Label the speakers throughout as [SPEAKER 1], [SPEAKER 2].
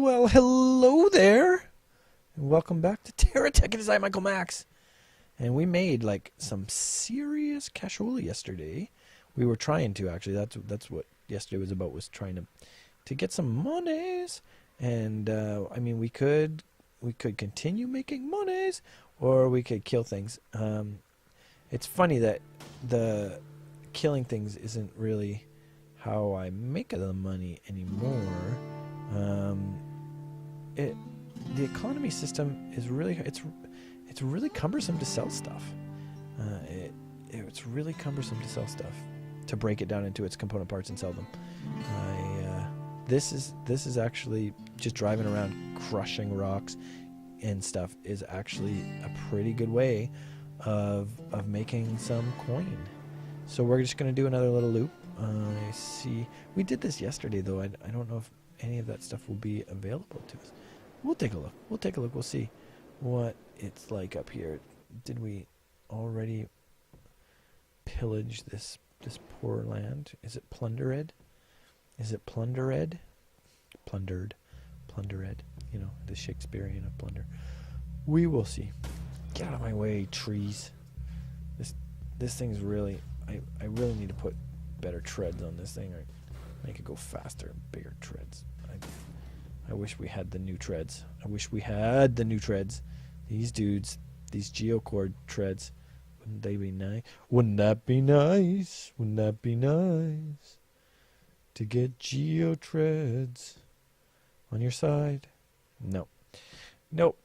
[SPEAKER 1] Well, hello there, and welcome back to TerraTech. It is I, Michael Max, and we made like some serious cashola yesterday. We were trying to actually. That's what yesterday was about. Was trying to get some monies, and I mean we could continue making monies, or we could kill things. It's funny that the killing things isn't really how I make the money anymore. The economy system is really it's really cumbersome to sell stuff. It's really cumbersome to sell stuff, to break it down into its component parts and sell them. This is actually just driving around crushing rocks and stuff is actually a pretty good way of making some coin. So we're just going to do another little loop. I see we did this yesterday though. I don't know if any of that stuff will be available to us. We'll take a look. We'll see what it's like up here. Did we already pillage this poor land? Is it plundered? Plundered. You know, the Shakespearean of plunder. We will see. Get out of my way, trees. This thing's really. I really need to put better treads on this thing, or make it go faster and bigger treads. I wish we had the new treads. These dudes, these geocord treads. Wouldn't they be nice? Wouldn't that be nice? To get geo treads on your side? No. Nope.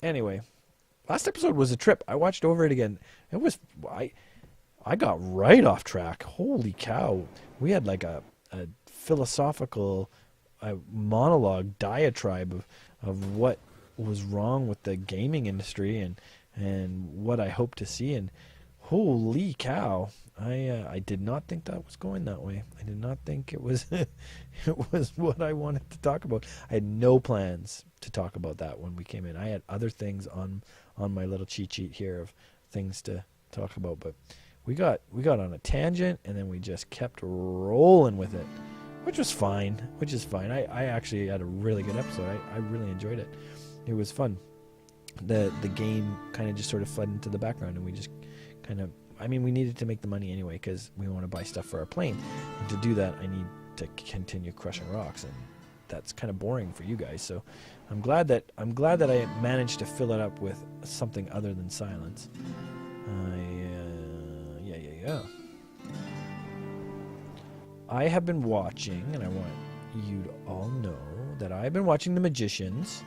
[SPEAKER 1] Anyway, last episode was a trip. I watched over it again. It was I got right off track. Holy cow. We had like a philosophical monologue diatribe of what was wrong with the gaming industry and what I hope to see. And holy cow, I did not think that was going that way. I did not think it was it was what I wanted to talk about. I had no plans to talk about that when we came in. I had other things on my little cheat sheet here of things to talk about, but we got on a tangent, and then we just kept rolling with it, which is fine. I actually had a really good episode. I really enjoyed it. It was fun. The game kind of just sort of fled into the background, and we just kind of, I mean, we needed to make the money anyway because we want to buy stuff for our plane, and to do that I need to continue crushing rocks, and that's kind of boring for you guys. So I'm glad that I managed to fill it up with something other than silence. Yeah. I have been watching, and I want you to all know that I've been watching The Magicians,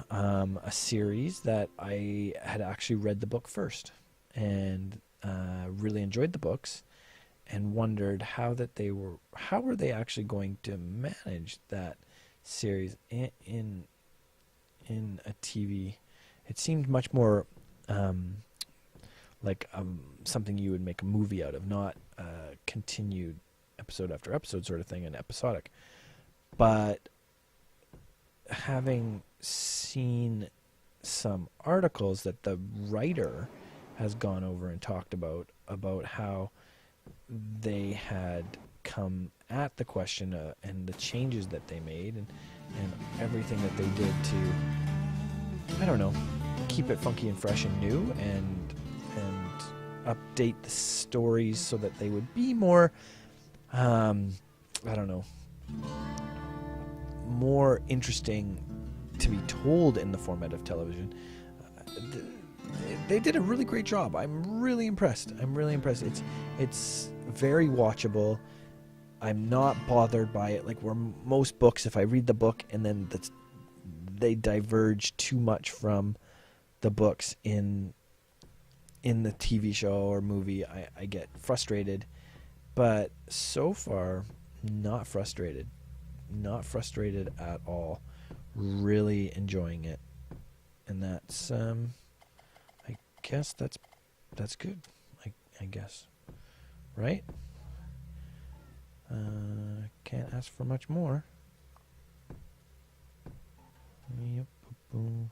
[SPEAKER 1] a series that I had actually read the book first, and really enjoyed the books, and wondered how were they actually going to manage that series in a TV. It seemed much more like something you would make a movie out of, not continued episode after episode sort of thing, and episodic. But having seen some articles that the writer has gone over and talked about how they had come at the question and the changes that they made and everything that they did to, I don't know, keep it funky and fresh and new, and update the stories so that they would be more, I don't know, more interesting to be told in the format of television. They did a really great job. I'm really impressed. It's very watchable. I'm not bothered by it. Like, where most books, if I read the book and then they diverge too much from the books in the TV show or movie, I get frustrated. But so far, not frustrated at all. Really enjoying it, and that's I guess that's good. I guess, right? Can't ask for much more. Yep. Boom.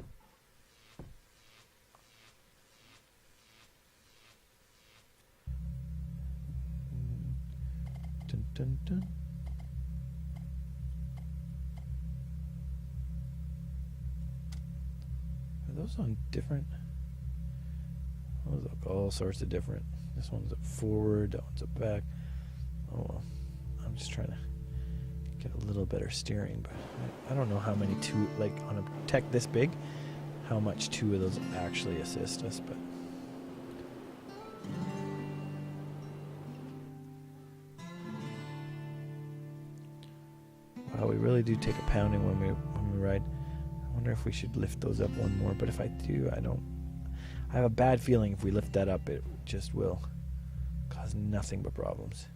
[SPEAKER 1] Dun, dun, dun. those on different? Those look all sorts of different. This one's a forward, that one's a back. Oh well, I'm just trying to get a little better steering, but I don't know how many like on a tech this big, how much two of those actually assist us, but wow, we really do take a pounding when we ride. I wonder if we should lift those up one more, but if I do, I have a bad feeling if we lift that up, it just will cause nothing but problems.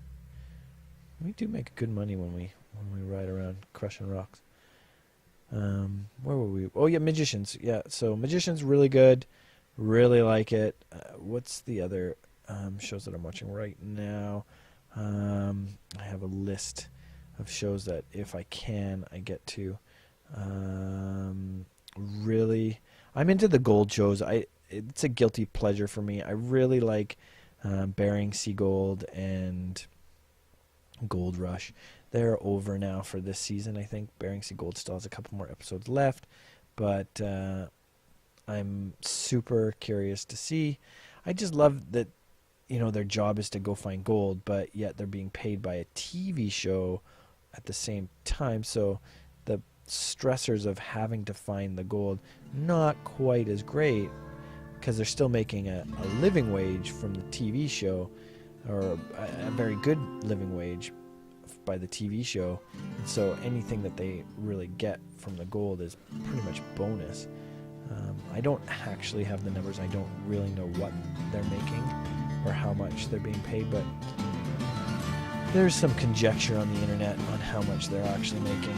[SPEAKER 1] We do make good money when we ride around crushing rocks. Where were we? Oh yeah, Magicians. Yeah, so Magicians really good. Really like it. What's the other shows that I'm watching right now? I have a list of shows that if I can, I get to. Really, I'm into the gold shows. It's a guilty pleasure for me. I really like Bering Sea Gold and Gold Rush. They're over now for this season, I think. Bering Sea Gold still has a couple more episodes left, but I'm super curious to see. I just love that, their job is to go find gold, but yet they're being paid by a TV show at the same time. So the stressors of having to find the gold, not quite as great, because they're still making a living wage from the TV show, or a very good living wage by the TV show. And so anything that they really get from the gold is pretty much bonus. I don't actually have the numbers. I don't really know what they're making or how much they're being paid, but there's some conjecture on the internet on how much they're actually making.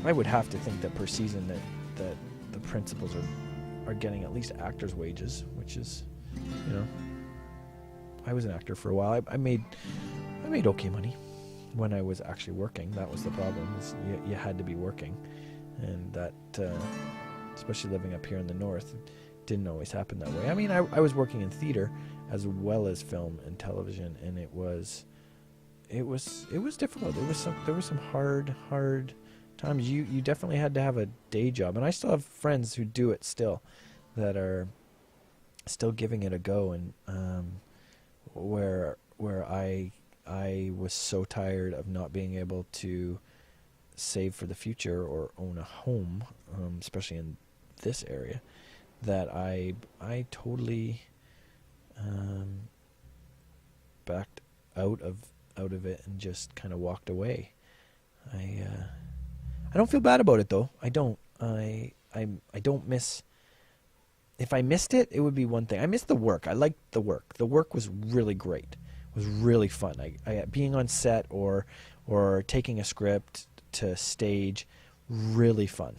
[SPEAKER 1] I would have to think that per season that the principals are getting at least actors' wages, which is, I was an actor for a while. I made okay money when I was actually working. That was the problem, is you had to be working, and that, especially living up here in the north, didn't always happen that way. I mean, I was working in theater as well as film and television, and it was difficult. There was some hard times. You definitely had to have a day job, and I still have friends who do it still, that are still giving it a go, and where I was so tired of not being able to save for the future or own a home, especially in this area, that I totally backed out of it and just kind of walked away. I don't feel bad about it though. I don't. I don't miss. If I missed it, it would be one thing. I missed the work. I liked the work. The work was really great. It was really fun. I being on set or taking a script to stage, really fun.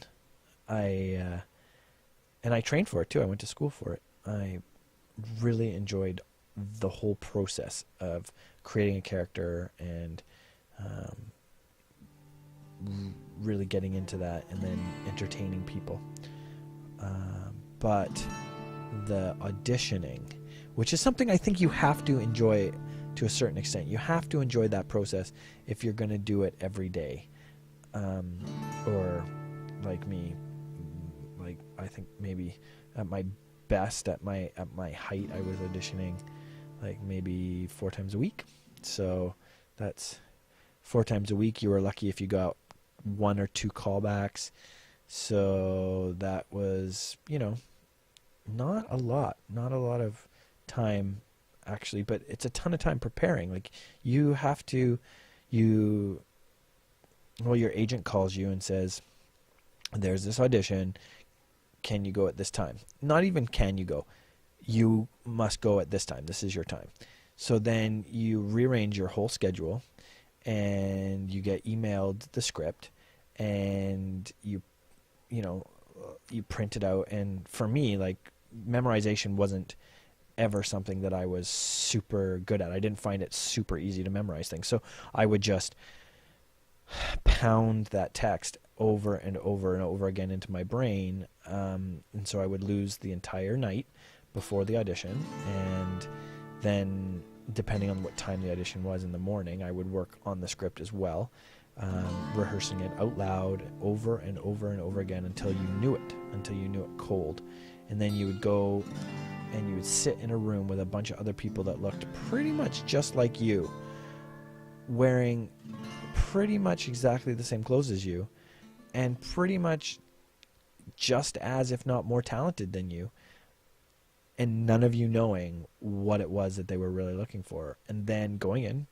[SPEAKER 1] And I trained for it too. I went to school for it. I really enjoyed the whole process of creating a character and really getting into that, and then entertaining people. But the auditioning, which is something I think you have to enjoy to a certain extent. You have to enjoy that process if you're going to do it every day. Or like me, like I think maybe at my best, at my height, I was auditioning like maybe 4 times a week. So that's 4 times a week. You were lucky if you got 1 or 2 callbacks. So that was, not a lot of time actually, but it's a ton of time preparing. Like you have to, your agent calls you and says, there's this audition. Can you go at this time? Not even can you go. You must go at this time. This is your time. So then you rearrange your whole schedule, and you get emailed the script, and you print it out. And for me, like, memorization wasn't ever something that I was super good at. I didn't find it super easy to memorize things. So I would just pound that text over and over and over again into my brain. And so I would lose the entire night before the audition. And then, depending on what time the audition was in the morning, I would work on the script as well. rehearsing it out loud over and over and over again until you knew it cold. And then you would go and you would sit in a room with a bunch of other people that looked pretty much just like you, wearing pretty much exactly the same clothes as you, and pretty much just as, if not more talented than you, and none of you knowing what it was that they were really looking for. And then going in,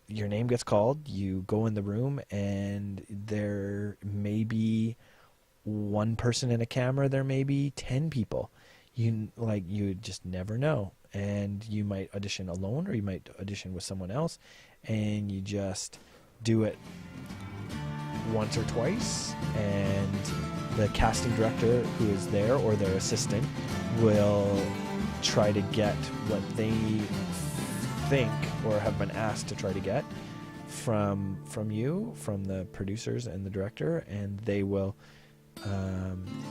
[SPEAKER 1] your name gets called, you go in the room, and there may be one person in a camera, there may be 10 people. You just never know. And you might audition alone, or you might audition with someone else, and you just do it once or twice, and the casting director who is there, or their assistant, will try to get what they think or have been asked to try to get from you, from the producers and the director, and they will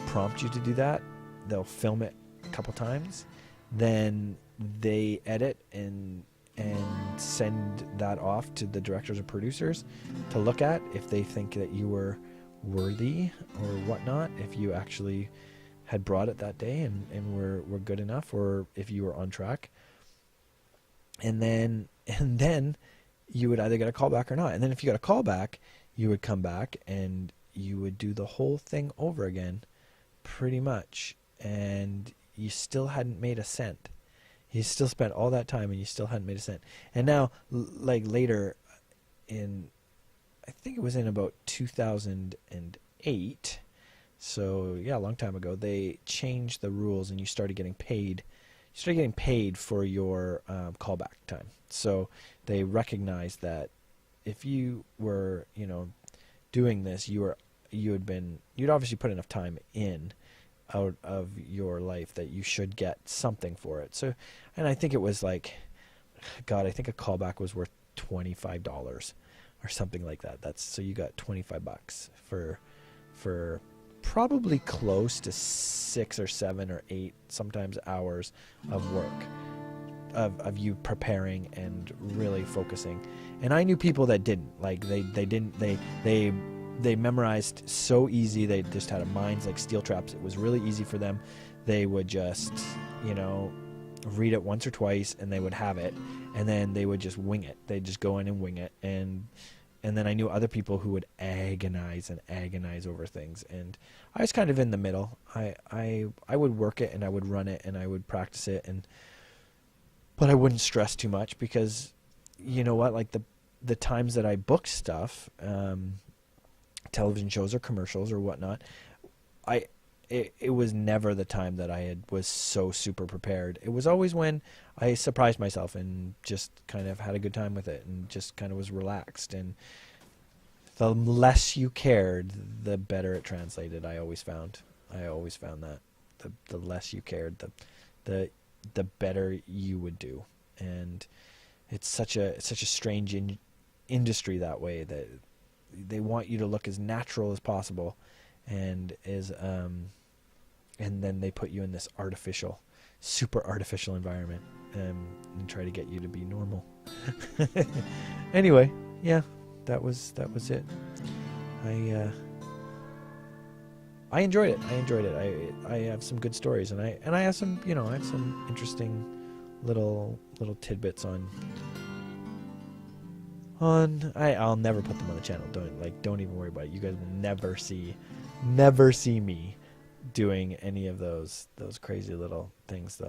[SPEAKER 1] prompt you to do that. They'll film it a couple times, then they edit and send that off to the directors or producers to look at if they think that you were worthy or whatnot, if you actually had brought it that day and were good enough, or if you were on track. And then you would either get a call back or not. And then if you got a call back, you would come back and you would do the whole thing over again, pretty much, and you still hadn't made a cent. You still spent all that time and you still hadn't made a cent. And now, like later in, I think it was in about 2008, so yeah, a long time ago, they changed the rules and you started getting paid. You started getting paid for your callback time. So they recognized that if you were, doing this, you'd obviously put enough time in out of your life that you should get something for it. So, and I think it was like, God, I think a callback was worth $25 or something like that. So you got $25 for probably close to 6 or 7 or 8 sometimes hours of work, of you preparing and really focusing. And I knew people that didn't, like they memorized so easy. They just had minds like steel traps. It was really easy for them. They would just, read it once or twice and they would have it, and then they would just wing it. They'd just go in and wing it. And then I knew other people who would agonize over things. And I was kind of in the middle. I would work it and I would run it and I would practice it, but I wouldn't stress too much, because you know what, like the times that I booked stuff, television shows or commercials or whatnot, it was never the time that I was so super prepared. It was always when I surprised myself and just kind of had a good time with it and just kind of was relaxed. And the less you cared, the better it translated. I always found that the less you cared, the better you would do. And it's such a strange industry that way, that they want you to look as natural as possible, and and then they put you in this super artificial environment, and try to get you to be normal. Anyway, yeah, that was it. I enjoyed it. I have some good stories, and I have some interesting little tidbits on. I'll never put them on the channel. Don't even worry about it. You guys will never see me doing any of those crazy little things,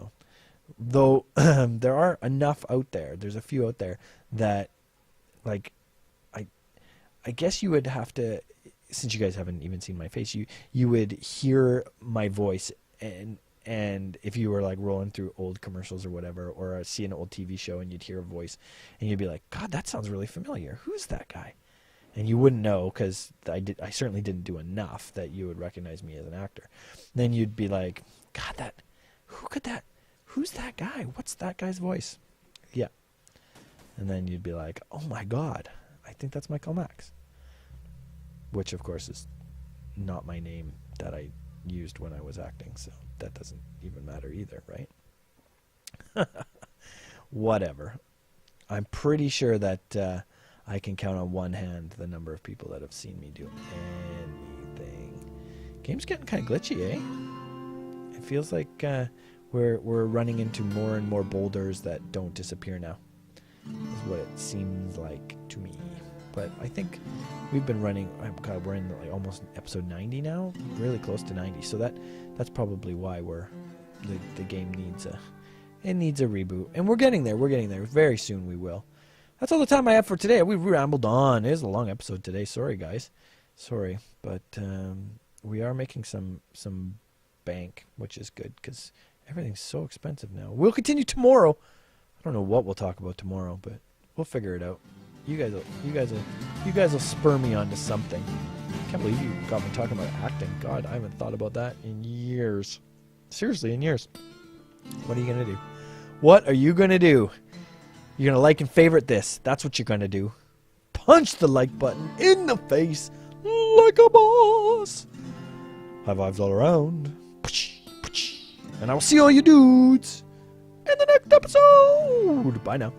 [SPEAKER 1] though there are enough out there. There's a few out there that, like, I guess you would have to, since you guys haven't even seen my face, you would hear my voice, and if you were like rolling through old commercials or whatever, or see an old TV show and you'd hear a voice and you'd be like, God, that sounds really familiar. Who's that guy? And you wouldn't know, because I certainly didn't do enough that you would recognize me as an actor. Then you'd be like, God, who's that guy? What's that guy's voice? Yeah. And then you'd be like, oh my God, I think that's Michael Max. Which of course is not my name that I used when I was acting, so that doesn't even matter either, right? Whatever. I'm pretty sure that I can count on one hand the number of people that have seen me do anything. Game's getting kind of glitchy, eh? It feels like we're running into more and more boulders that don't disappear now. Is what it seems like to me. But I think we've been running. God, we're in like almost episode 90 now, really close to 90. So that's probably why the game needs a reboot, and we're getting there. We're getting there. Very soon we will. That's all the time I have for today. We rambled on. It is a long episode today. Sorry, guys. Sorry, but we are making some bank, which is good because everything's so expensive now. We'll continue tomorrow. I don't know what we'll talk about tomorrow, but we'll figure it out. You guys will spur me onto something. I can't believe you got me talking about acting. God, I haven't thought about that in years. Seriously, in years. What are you gonna do? What are you gonna do? You're gonna like and favorite this. That's what you're gonna do. Punch the like button in the face like a boss. High fives all around. And I will see all you dudes in the next episode. Bye now.